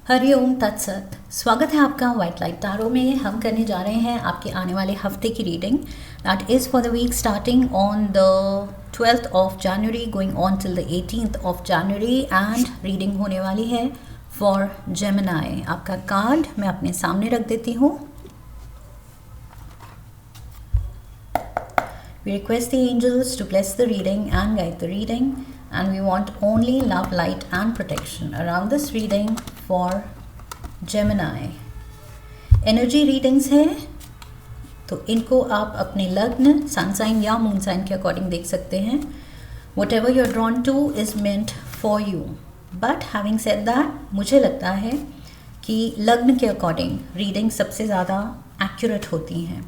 हरिओम तत्सत। स्वागत है आपका वाइट लाइट टारो में। हम करने जा रहे हैं आपके आने वाले हफ्ते की reading that is for the week starting on the 12th of January going on till the 18th of January and reading होने वाली है फॉर जेमिनी। आपका कार्ड मैं अपने सामने रख देती हूँ। We request the angels to bless the reading and guide the reading, and we want only love, light and protection around this reading for Gemini. Energy readings है तो इनको आप अपने लग्न, सन साइन या मून साइन के according देख सकते हैं। Whatever you're drawn to is meant for you. But having said that, मुझे लगता है कि लग्न के अकॉर्डिंग रीडिंग सबसे ज़्यादा एक्यूरेट होती हैं।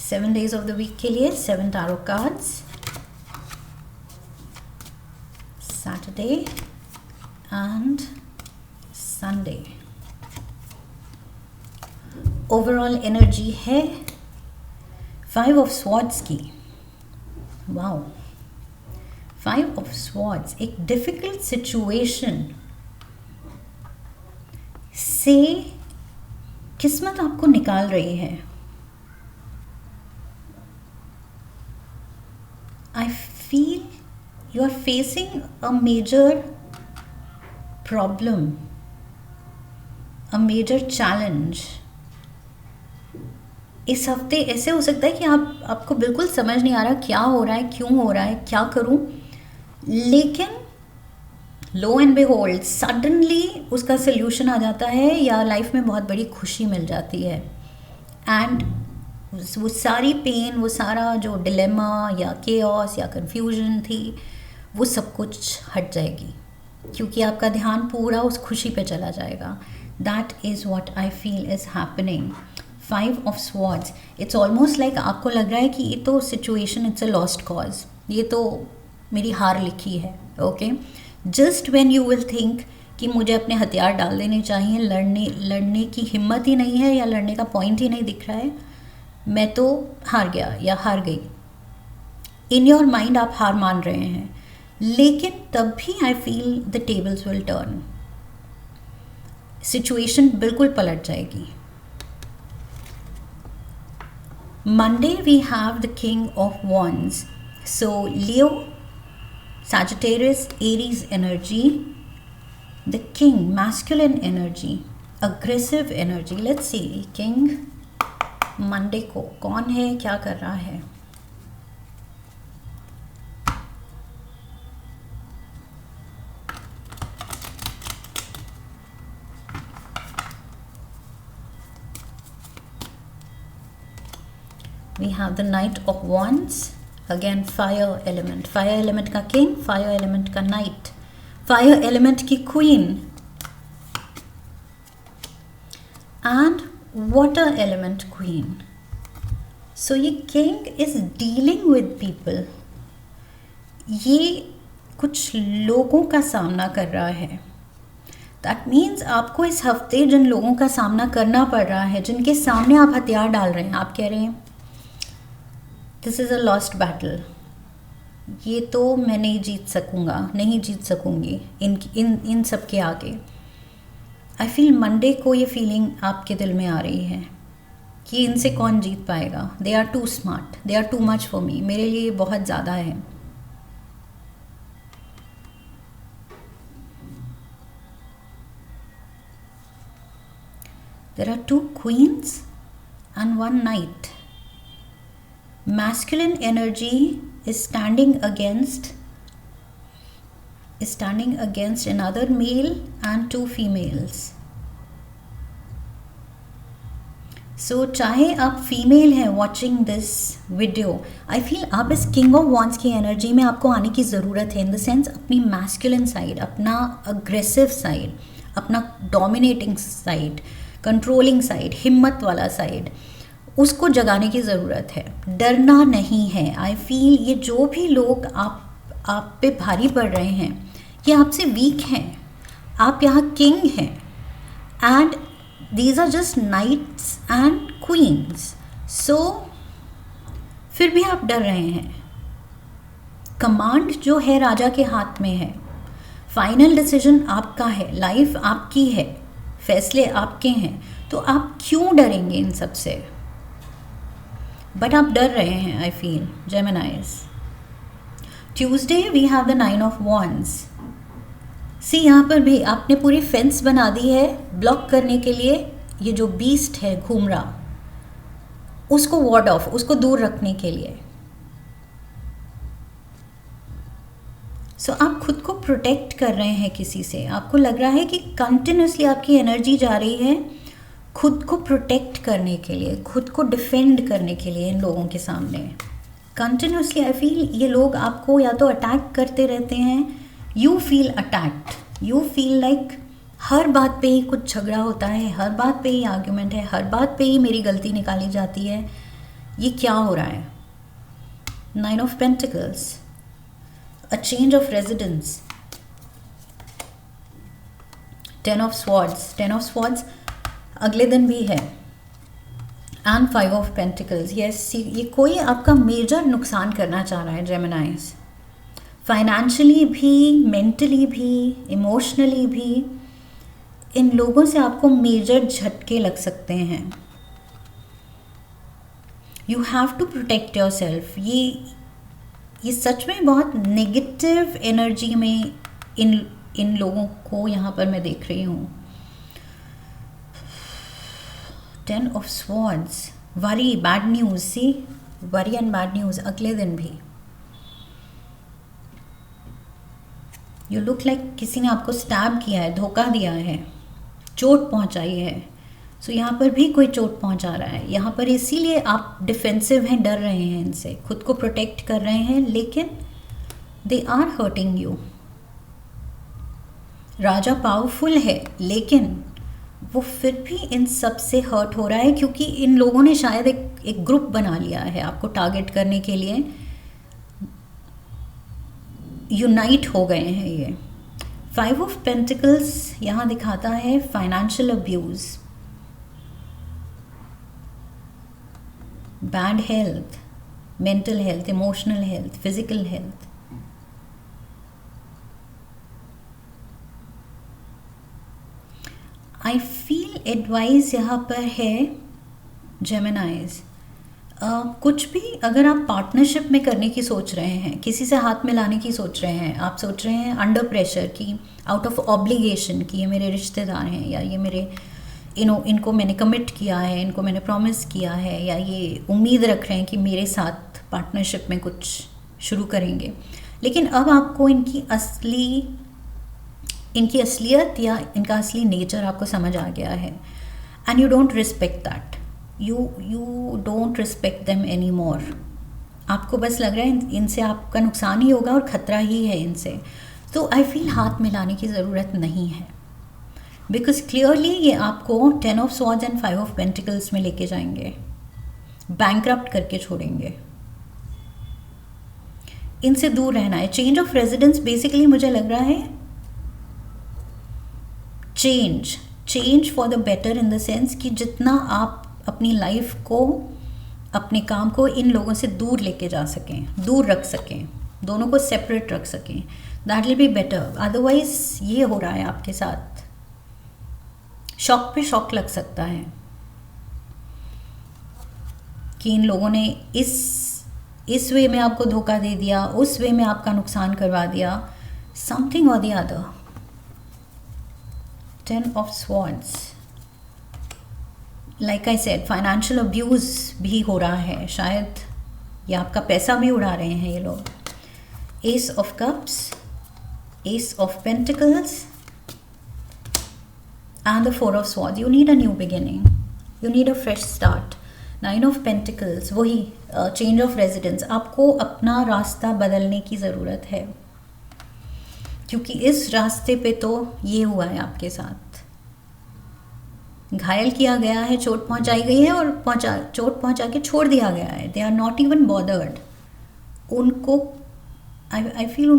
7 days of the week के लिए 7 tarot cards, Saturday and Sunday. Overall energy है 5 of Swords की। वाओ, 5 of Swords एक डिफिकल्ट सिचुएशन से किस्मत आपको निकाल रही है। I feel you are facing a major problem, a major challenge. इस हफ्ते ऐसे हो सकता है कि आपको बिल्कुल समझ नहीं आ रहा क्या हो रहा है, क्यों हो रहा है, क्या करूं, लेकिन लो एंड बिहोल्ड सडनली उसका सल्यूशन आ जाता है या लाइफ में बहुत बड़ी खुशी मिल जाती है। एंड वो सारी पेन, वो सारा जो डिलेमा या केओस या कंफ्यूजन थी, वो सब कुछ हट जाएगी क्योंकि आपका ध्यान पूरा उस खुशी पे चला जाएगा। That is what I feel is happening. 5 of Swords, it's almost like आपको लग रहा है कि ये तो situation it's a lost cause, ये तो मेरी हार लिखी है। Okay, just when you will think कि मुझे अपने हथियार डाल देने चाहिए, लड़ने की हिम्मत ही नहीं है या लड़ने का पॉइंट ही नहीं दिख रहा है, मैं तो हार गया या हार गई, इन योर माइंड आप हार मान रहे हैं, लेकिन तब भी I feel the tables will turn, situation बिल्कुल पलट जाएगी। Monday we have the king of wands, so Leo, Sagittarius, Aries energy, the king masculine energy, aggressive energy. Let's see king Monday को कौन है, क्या कर रहा है। We have the Knight of Wands, again fire element का king, fire element का knight, fire element की queen and water element queen. So ये king is dealing with people, ये कुछ लोगों का सामना कर रहा है। That means आपको इस हफ्ते जिन लोगों का सामना करना पड़ रहा है, जिनके सामने आप हथियार डाल रहे हैं, आप कह रहे हैं this is a lost battle, ये तो मैं नहीं जीत सकूँगा, नहीं जीत सकूँगी इन सब के आगे। आई फील मंडे को ये फीलिंग आपके दिल में आ रही है कि इनसे कौन जीत पाएगा, they are too smart, they are too much for me, मेरे लिए बहुत ज़्यादा है। There are 2 queens and 1 knight. Masculine energy is standing against another male and 2 females. So चाहे आप फीमेल हैं watching this video, I feel आप इस किंग ऑफ वॉन्ड्स की एनर्जी में आपको आने की ज़रूरत है, इन द सेंस अपनी मैस्कुलिन साइड, अपना अग्रेसिव साइड, अपना डोमिनेटिंग साइड, कंट्रोलिंग साइड, हिम्मत वाला साइड, उसको जगाने की ज़रूरत है। डरना नहीं है। आई फील ये जो भी लोग आप पे भारी पड़ रहे हैं, ये आपसे वीक हैं, आप यहाँ किंग हैं and these are just knights and queens. So फिर भी आप डर रहे हैं, कमांड जो है राजा के हाथ में है, फाइनल डिसीजन आपका है, लाइफ आपकी है, फैसले आपके हैं, तो आप क्यों डरेंगे इन सब से? बट आप डर रहे हैं, I feel, Geminis. Tuesday we have the 9 of wands. See यहाँ पर भी आपने पूरी फेंस बना दी है ब्लॉक करने के लिए, ये जो बीस्ट है घूम रहा, उसको वार्ड ऑफ, उसको दूर रखने के लिए। सो आप खुद को प्रोटेक्ट कर रहे हैं किसी से, आपको लग रहा है कि कंटिन्यूसली आपकी एनर्जी जा रही है खुद को प्रोटेक्ट करने के लिए, खुद को डिफेंड करने के लिए इन लोगों के सामने। कंटिन्यूसली आई फील ये लोग आपको या तो अटैक करते रहते हैं, you feel attacked, you feel like हर बात पे ही कुछ झगड़ा होता है, हर बात पे ही आर्ग्यूमेंट है, हर बात पे ही मेरी गलती निकाली जाती है, ये क्या हो रहा है? 9 of pentacles, a change of residence, 10 of swords, 10 of swords अगले दिन भी है, एंड 5 ऑफ पेंटिकल्स। यस, ये कोई आपका मेजर नुकसान करना चाह रहा है जेमिनाइज, फाइनेंशियली भी, मेंटली भी, इमोशनली भी। इन लोगों से आपको मेजर झटके लग सकते हैं। You have to protect yourself. ये सच में बहुत नेगेटिव एनर्जी में इन लोगों को यहाँ पर मैं देख रही हूँ। 10 of swords, worry, bad news, see, worry and bad news अगले दिन भी। यू लुक लाइक किसी ने आपको स्टैब किया है, धोखा दिया है, चोट पहुँचाई है। सो यहाँ पर भी कोई चोट पहुँचा रहा है, यहाँ पर इसीलिए आप डिफेंसिव हैं, डर रहे हैं इनसे, खुद को प्रोटेक्ट कर रहे हैं, लेकिन दे आर हर्टिंग यू। राजा पावरफुल है, लेकिन वो फिर भी इन सब से हर्ट हो रहा है, क्योंकि इन लोगों ने शायद एक ग्रुप बना लिया है आपको टारगेट करने के लिए, यूनाइट हो गए हैं ये। 5 ऑफ पेंटिकल्स यहाँ दिखाता है financial abuse, bad health, mental health, emotional health, physical health. I feel advice यहाँ पर है जेमिनाइज, कुछ भी अगर आप पार्टनरशिप में करने की सोच रहे हैं, किसी से हाथ मिलाने की सोच रहे हैं, आप सोच रहे हैं अंडर प्रेशर की, आउट ऑफ ऑब्लिगेशन कि ये मेरे रिश्तेदार हैं, या ये मेरे इनको मैंने कमिट किया है, इनको मैंने प्रॉमिस किया है, या ये उम्मीद रख रहे हैं कि मेरे साथ पार्टनरशिप में कुछ शुरू करेंगे, लेकिन अब आपको इनकी असलियत या इनका असली नेचर आपको समझ आ गया है, and you don't respect that, you don't respect them any more. आपको बस लग रहा है इनसे आपका नुकसान ही होगा और ख़तरा ही है इनसे। तो आई फील हाथ मिलाने की ज़रूरत नहीं है, बिकॉज क्लियरली ये आपको 10 of swords and 5 of pentacles में लेके जाएंगे, बैंकरप्ट करके छोड़ेंगे। इनसे दूर रहना है। चेंज ऑफ रेजिडेंस बेसिकली मुझे लग रहा है change for the better, in the sense कि जितना आप अपनी लाइफ को, अपने काम को इन लोगों से दूर लेके जा सकें, दूर रख सकें, दोनों को सेपरेट रख सकें, that will be better. Otherwise ये हो रहा है आपके साथ, शॉक पे शॉक लग सकता है कि इन लोगों ने इस वे में आपको धोखा दे दिया, उस वे में आपका नुकसान करवा दिया, समथिंग और the other. 10 of swords, like I said, financial abuse भी हो रहा है, शायद ये आपका पैसा भी उड़ा रहे हैं ये लोग। S of cups, S of pentacles and the 4 of swords. You need a new beginning, you need a fresh start. 9 of pentacles, वही change of residence, आपको अपना रास्ता बदलने की ज़रूरत है, क्योंकि इस रास्ते पे तो ये हुआ है आपके साथ, घायल किया गया है, चोट पहुंचाई गई है और चोट पहुंचा के छोड़ दिया गया है। They are not even bothered. उनको आई फील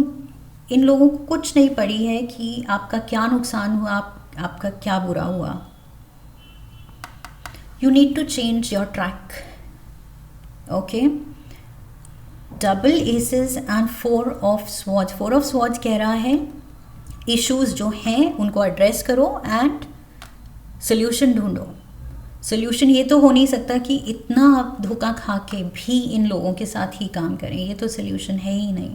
इन लोगों को कुछ नहीं पड़ी है कि आपका क्या नुकसान हुआ, आपका क्या बुरा हुआ। You need to change your track, okay. Double aces and 4 of swords. 4 of swords कह रहा है इश्यूज जो हैं उनको एड्रेस करो एंड सोल्यूशन ढूंढो। सोल्यूशन ये तो हो नहीं सकता कि इतना आप धोखा खा के भी इन लोगों के साथ ही काम करें, ये तो सोल्यूशन है ही नहीं।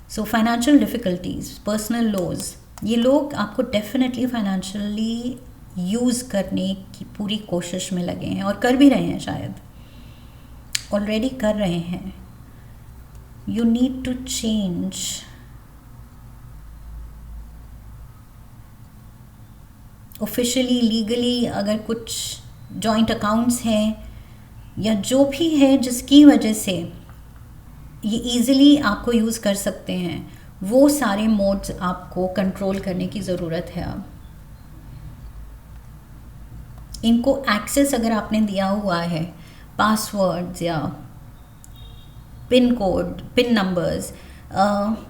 So financial difficulties, personal laws, ये लोग आपको डेफिनेटली फाइनेंशियली यूज़ करने की पूरी कोशिश में लगे हैं और कर भी रहे हैं, शायद ऑलरेडी कर रहे हैं। You need to change. Officially, legally अगर कुछ जॉइंट अकाउंट्स हैं या जो भी है जिसकी वजह से ये इजीली आपको यूज़ कर सकते हैं, वो सारे मोड्स आपको कंट्रोल करने की ज़रूरत है। अब इनको एक्सेस अगर आपने दिया हुआ है, पासवर्ड्स या पिन कोड, पिन नंबर्स,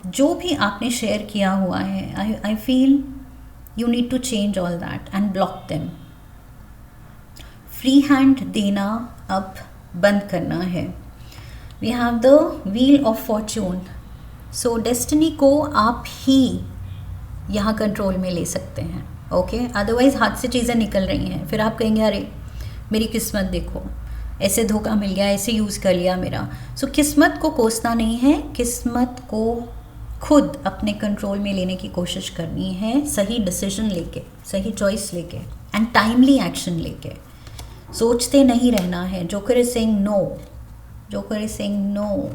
जो भी आपने शेयर किया हुआ है, I feel you need to change all that and block them. Free hand देना अब बंद करना है। We have the wheel of fortune. So destiny को आप ही यहाँ कंट्रोल में ले सकते हैं, ओके। अदरवाइज हाथ से चीज़ें निकल रही हैं, फिर आप कहेंगे अरे मेरी किस्मत देखो, ऐसे धोखा मिल गया, ऐसे यूज़ कर लिया मेरा। सो किस्मत को कोसना नहीं है, किस्मत को खुद अपने कंट्रोल में लेने की कोशिश करनी है, सही डिसीजन लेके, सही चॉइस लेके एंड टाइमली एक्शन लेके। सोचते नहीं रहना है। Joker is saying no, joker is saying no,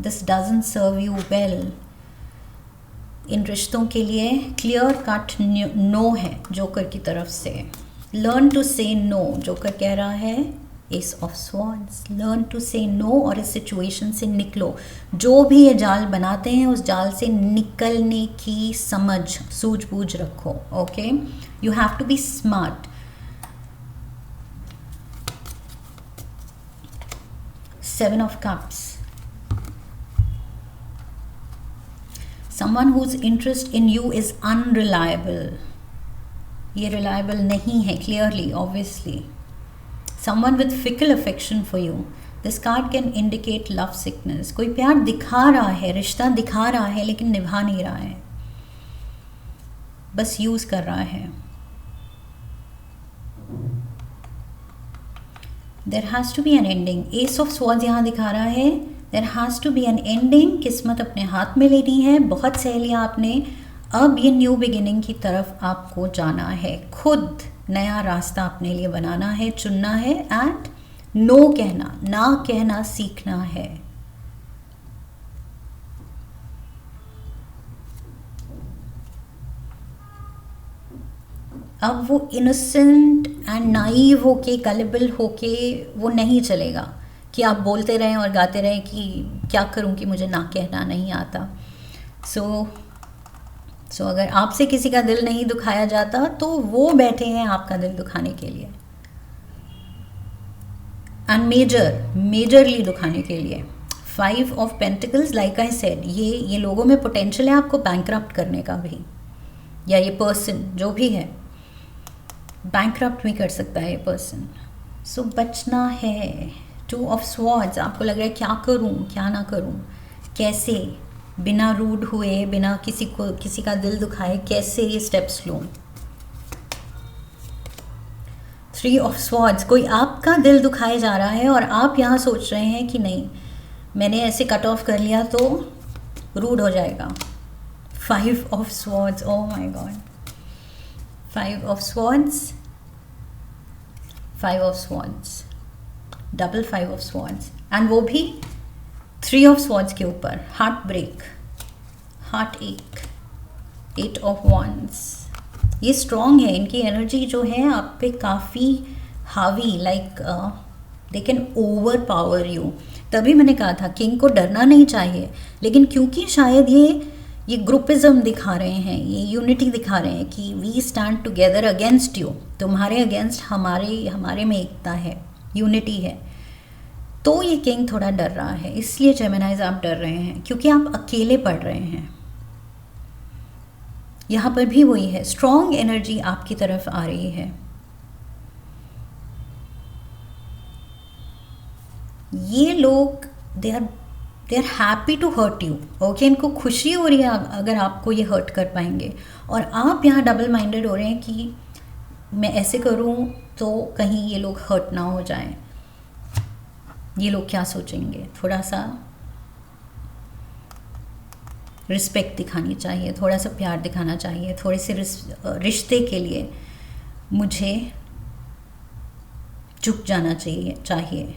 this doesn't serve you well. इन रिश्तों के लिए क्लियर कट नो है जोकर की तरफ से। Learn to say no, joker कह रहा है ace of swords, learn to say no और इस सिचुएशन से निकलो। जो भी ये जाल बनाते हैं उस जाल से निकलने की समझ, सूझबूझ रखो, okay. You have to be smart. Seven of cups, someone whose interest in you is unreliable. ये रिलायबल नहीं है, clearly, obviously. Someone with fickle affection for you. This card can indicate love sickness. कोई प्यार दिखा रहा है, रिश्ता दिखा रहा है, लेकिन निभा नहीं रहा है, बस यूज़ कर रहा है। There has to be an ending. Ace of Swords यहाँ दिखा रहा है, there has to be an ending. किस्मत अपने हाथ में लेनी है, बहुत सह लिया आपने, अब ये न्यू बिगिनिंग की तरफ आपको जाना है। खुद नया रास्ता अपने लिए बनाना है, चुनना है एंड नो कहना, ना कहना सीखना है। अब वो इनोसेंट एंड नाइव होके, गलिबल होके वो नहीं चलेगा कि आप बोलते रहें और गाते रहें कि क्या करूं कि मुझे ना कहना नहीं आता। सो अगर आपसे किसी का दिल नहीं दुखाया जाता तो वो बैठे हैं आपका दिल दुखाने के लिए, एंड मेजरली दुखाने के लिए। 5 of pentacles, like I said, ये लोगों में पोटेंशियल है आपको बैंकरप्ट करने का भी, या ये पर्सन जो भी है बैंकरप्ट भी कर सकता है ये पर्सन। सो बचना है। 2 ऑफ स्वॉर्ड्स, आपको लग रहा है क्या करूं क्या ना करूं, कैसे बिना रूड हुए, बिना किसी का दिल दुखाए कैसे ये स्टेप्स लूँ। 3 ऑफ स्वॉर्ड्स, कोई आपका दिल दुखाए जा रहा है और आप यहाँ सोच रहे हैं कि नहीं, मैंने ऐसे कट ऑफ कर लिया तो रूड हो जाएगा। 5 of swords, oh my God, 5 of swords, 5 of swords, double 5 of swords, and वो भी 3 ऑफ स्वॉर्ड्स के ऊपर। हार्ट ब्रेक, हार्ट एक, 8 ऑफ वॉन्ड्स, ये स्ट्रॉन्ग है, इनकी एनर्जी जो है आप पे काफ़ी हावी, like they can over power you. तभी मैंने कहा था किंग को डरना नहीं चाहिए, लेकिन क्योंकि शायद ये ग्रुपिज्म दिखा रहे हैं, ये यूनिटी दिखा रहे हैं कि we stand together against you, तुम्हारे अगेंस्ट हमारे में एकता है, यूनिटी है, तो ये किंग थोड़ा डर रहा है। इसलिए जेमिनाइज आप डर रहे हैं क्योंकि आप अकेले पड़ रहे हैं। यहाँ पर भी वही है, स्ट्रॉन्ग एनर्जी आपकी तरफ आ रही है। ये लोग they are happy to hurt you. Okay, इनको खुशी हो रही है अगर आपको ये हर्ट कर पाएंगे, और आप यहाँ डबल माइंडेड हो रहे हैं कि मैं ऐसे करूँ तो कहीं ये लोग हर्ट ना हो जाएं, ये लोग क्या सोचेंगे। थोड़ा सा रिस्पेक्ट दिखानी चाहिए, थोड़ा सा प्यार दिखाना चाहिए, थोड़े से रिश्ते के लिए मुझे झुक जाना चाहिए।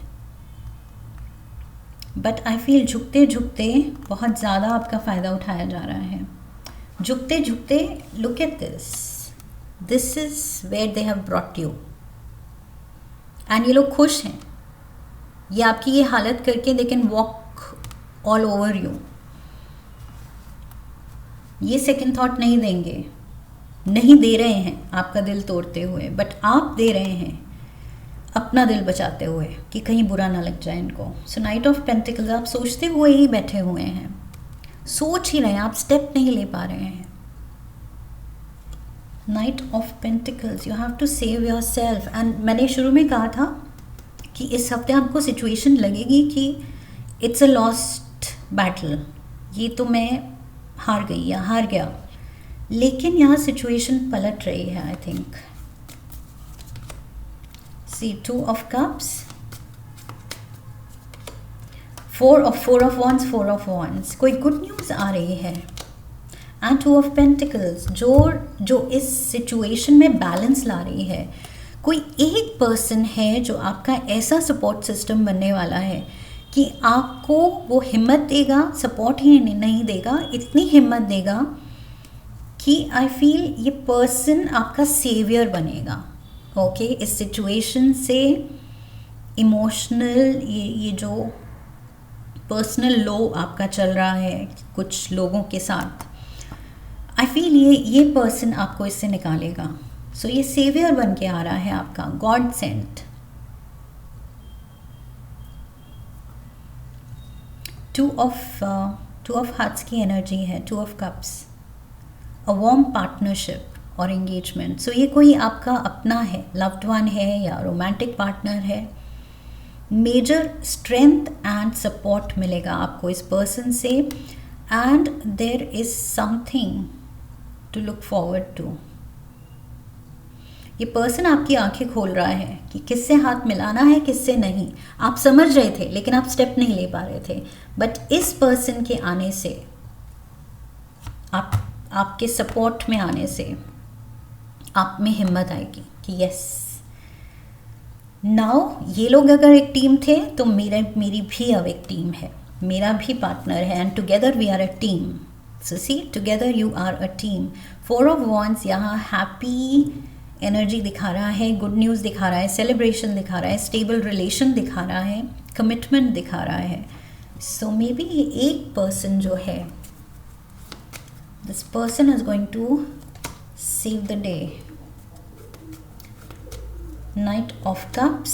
बट आई फील झुकते झुकते बहुत ज़्यादा आपका फ़ायदा उठाया जा रहा है। झुकते झुकते look at this is where they have brought you, and ये लोग खुश हैं। ये आपकी ये हालत करके they can walk all over you. ये सेकंड थॉट नहीं देंगे, नहीं दे रहे हैं आपका दिल तोड़ते हुए, बट आप दे रहे हैं अपना दिल बचाते हुए कि कहीं बुरा ना लग जाए इनको। सो नाइट ऑफ पेंटिकल्स, आप सोचते हुए ही बैठे हुए हैं, सोच ही रहे हैं, आप स्टेप नहीं ले पा रहे हैं। Knight of pentacles, you have to save yourself. And मैंने शुरू में कहा था कि इस हफ्ते आपको सिचुएशन लगेगी कि इट्स अ लॉस्ट बैटल, ये तो मैं हार गई या हार गया, लेकिन यहाँ सिचुएशन पलट रही है। I think see 2 of cups, 4 of wands, 4 of wands, कोई गुड न्यूज़ आ रही है। एंड 2 of pentacles, जो इस सिचुएशन में बैलेंस ला रही है। कोई एक पर्सन है जो आपका ऐसा सपोर्ट सिस्टम बनने वाला है कि आपको वो हिम्मत देगा, सपोर्ट ही नहीं देगा, इतनी हिम्मत देगा कि आई फील ये पर्सन आपका सेवियर बनेगा। ओके, इस सिचुएशन से इमोशनल ये जो पर्सनल लो आपका चल रहा है कुछ लोगों के साथ, आई फील ये पर्सन आपको इससे निकालेगा। सो ये सेवियर बन के आ रहा है आपका, गॉड सेंट। 2 of hearts की एनर्जी है, 2 of cups, a warm partnership और एंगेजमेंट। सो ये कोई आपका अपना है, लव्ड वन है या रोमांटिक पार्टनर है। मेजर स्ट्रेंथ एंड सपोर्ट मिलेगा आपको इस पर्सन से, and there is something to look forward to. ये पर्सन आपकी आंखें खोल रहा है कि किससे हाथ मिलाना है, किससे नहीं। आप समझ रहे थे लेकिन आप स्टेप नहीं ले पा रहे थे, बट इस पर्सन के आने से, आपके सपोर्ट में आने से आप में हिम्मत आएगी कि यस नाउ। ये लोग अगर एक टीम थे तो मेरी भी अब एक टीम है, मेरा भी पार्टनर है, and together we are a team. So see, together you are a team. 4 of wands यहाँ हैप्पी एनर्जी दिखा रहा है, गुड न्यूज़ दिखा रहा है, सेलिब्रेशन दिखा रहा है, स्टेबल रिलेशन दिखा रहा है, कमिटमेंट दिखा रहा है। सो मे बी ये एक पर्सन जो है, this person is going to save the day. Knight of Cups,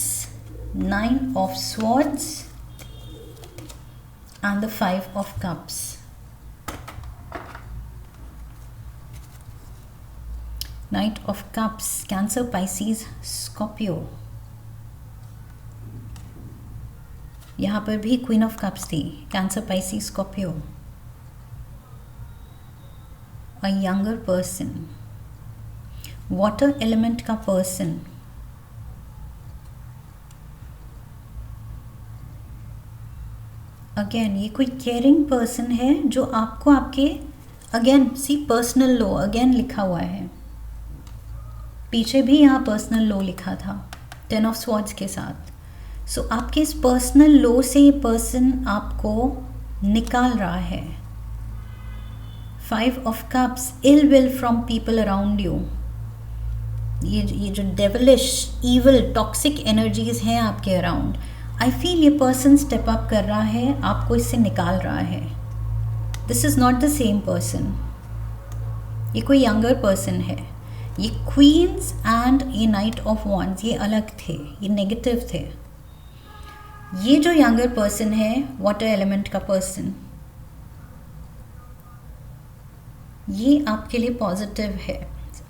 9 of Swords, and the 5 of Cups. Knight of Cups, Cancer, Pisces, Scorpio. यहाँ पर भी Queen of Cups थी, Cancer, Pisces, Scorpio. A younger person. Water element का person, again ये कोई caring person है जो आपको आपके, अगेन सी पर्सनल लो अगेन लिखा हुआ है, पीछे भी यहाँ पर्सनल लो लिखा था 10 of swords के साथ। सो आपके इस पर्सनल लो से ये पर्सन आपको निकाल रहा है। 5 of cups, ill will from people around you। ये जो डेविलिश, ईवल, टॉक्सिक एनर्जीज हैं आपके अराउंड, आई फील ये पर्सन स्टेप अप कर रहा है, आपको इससे निकाल रहा है। This is not the same person, ये कोई यंगर पर्सन है। ये क्वींस एंड ये नाइट ऑफ वॉन्ड्स ये अलग थे, ये नेगेटिव थे। ये जो यंगर पर्सन है, वाटर एलिमेंट का पर्सन, ये आपके लिए पॉजिटिव है,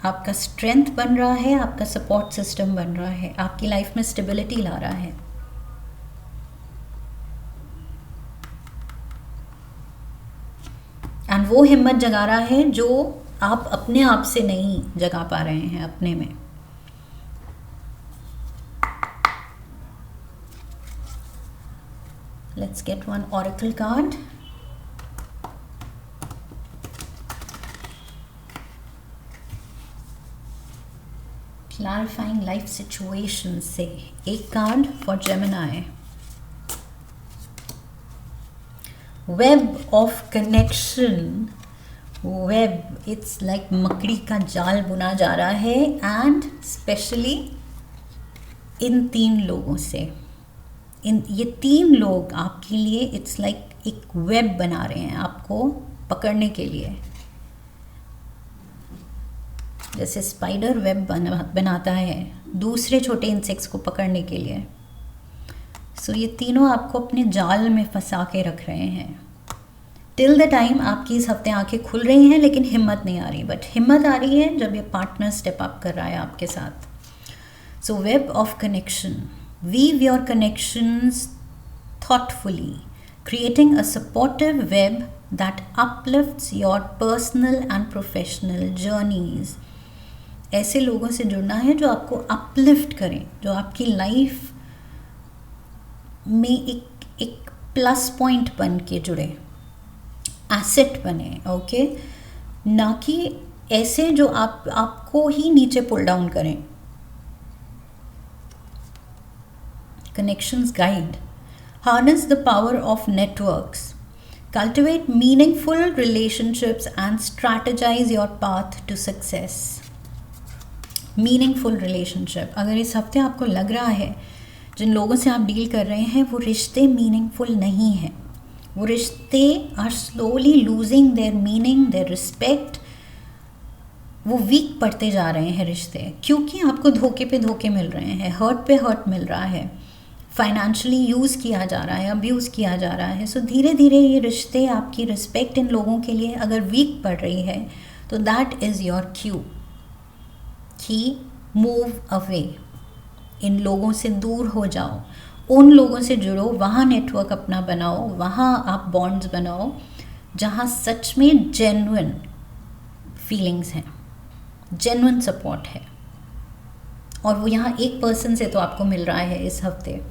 आपका स्ट्रेंथ बन रहा है, आपका सपोर्ट सिस्टम बन रहा है, आपकी लाइफ में स्टेबिलिटी ला रहा है। एंड वो हिम्मत जगा रहा है जो आप अपने आप से नहीं जगा पा रहे हैं अपने में. Let's get one oracle card. Clarifying life situations से एक card for Gemini. Web of connection. Web, it's like मकड़ी का जाल बुना जा रहा है and specially इन 3 लोगों से. ये 3 लोग आपके लिए इट्स लाइक एक वेब बना रहे हैं आपको पकड़ने के लिए, जैसे स्पाइडर वेब बनाता है दूसरे छोटे इंसेक्ट्स को पकड़ने के लिए. सो ये तीनों आपको अपने जाल में फंसा के रख रहे हैं. टिल द टाइम आपकी इस हफ्ते आंखें खुल रही हैं लेकिन हिम्मत नहीं आ रही, बट हिम्मत आ रही है जब ये पार्टनर स्टेप अप कर रहा है आपके साथ. So web of connection. Weave your connections thoughtfully, creating a supportive web that uplifts your personal and professional journeys. ऐसे लोगों से जुड़ना है जो आपको uplift करें, जो आपकी लाइफ में एक प्लस पॉइंट बन के जुड़े, एसेट बने. ओके, ना कि ऐसे जो आपको ही नीचे पुल डाउन करें. Connections guide. Harness the power of networks. Cultivate meaningful relationships and strategize your path to success. Meaningful relationship. अगर इस हफ्ते आपको लग रहा है जिन लोगों से आप डील कर रहे हैं वो रिश्ते मीनिंगफुल नहीं हैं, वो रिश्ते are slowly losing their meaning, their respect, वो वीक पड़ते जा रहे हैं रिश्ते, क्योंकि आपको धोखे पे धोखे मिल रहे हैं, हर्ट पे हर्ट मिल रहा है, फाइनेंशियली यूज़ किया जा रहा है, अब्यूज़ किया जा रहा है. सो धीरे धीरे ये रिश्ते, आपकी रिस्पेक्ट इन लोगों के लिए अगर वीक पड़ रही है तो दैट इज़ योर क्यू कि मूव अवे. इन लोगों से दूर हो जाओ, उन लोगों से जुड़ो, वहाँ नेटवर्क अपना बनाओ, वहाँ आप बॉन्ड्स बनाओ जहाँ सच में जेन्युइन फीलिंग्स हैं, जेन्युइन सपोर्ट है. और वो यहाँ एक पर्सन से तो आपको मिल रहा है इस हफ्ते.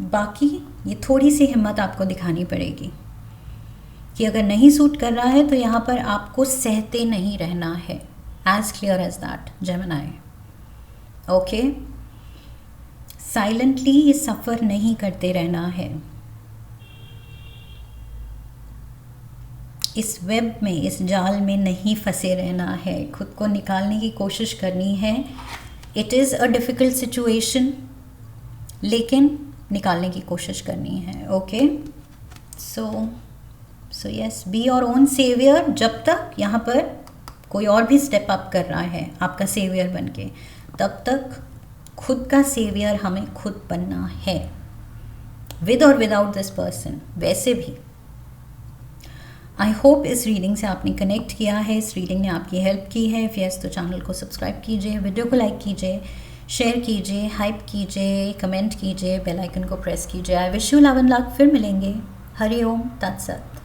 बाकी ये थोड़ी सी हिम्मत आपको दिखानी पड़ेगी कि अगर नहीं सूट कर रहा है तो यहाँ पर आपको सहते नहीं रहना है. As clear as that Gemini. Okay, silently ये सफ़र नहीं करते रहना है. इस वेब में, इस जाल में नहीं फंसे रहना है, खुद को निकालने की कोशिश करनी है. It is a difficult situation लेकिन निकालने की कोशिश करनी है. Okay, so yes, be your own saviour. जब तक यहाँ पर कोई और भी स्टेप अप कर रहा है आपका सेवियर बन के, तब तक खुद का सेवियर हमें खुद बनना है, विद और विदाउट दिस पर्सन. वैसे भी आई होप इस रीडिंग से आपने कनेक्ट किया है, इस रीडिंग ने आपकी हेल्प की है. इफ़ यस तो चैनल को सब्सक्राइब कीजिए, वीडियो को लाइक कीजिए, शेयर कीजिए, हाइप कीजिए, कमेंट कीजिए, बेल आइकन को प्रेस कीजिए. I wish you love and luck. फिर मिलेंगे. हरि ओम तत्सत.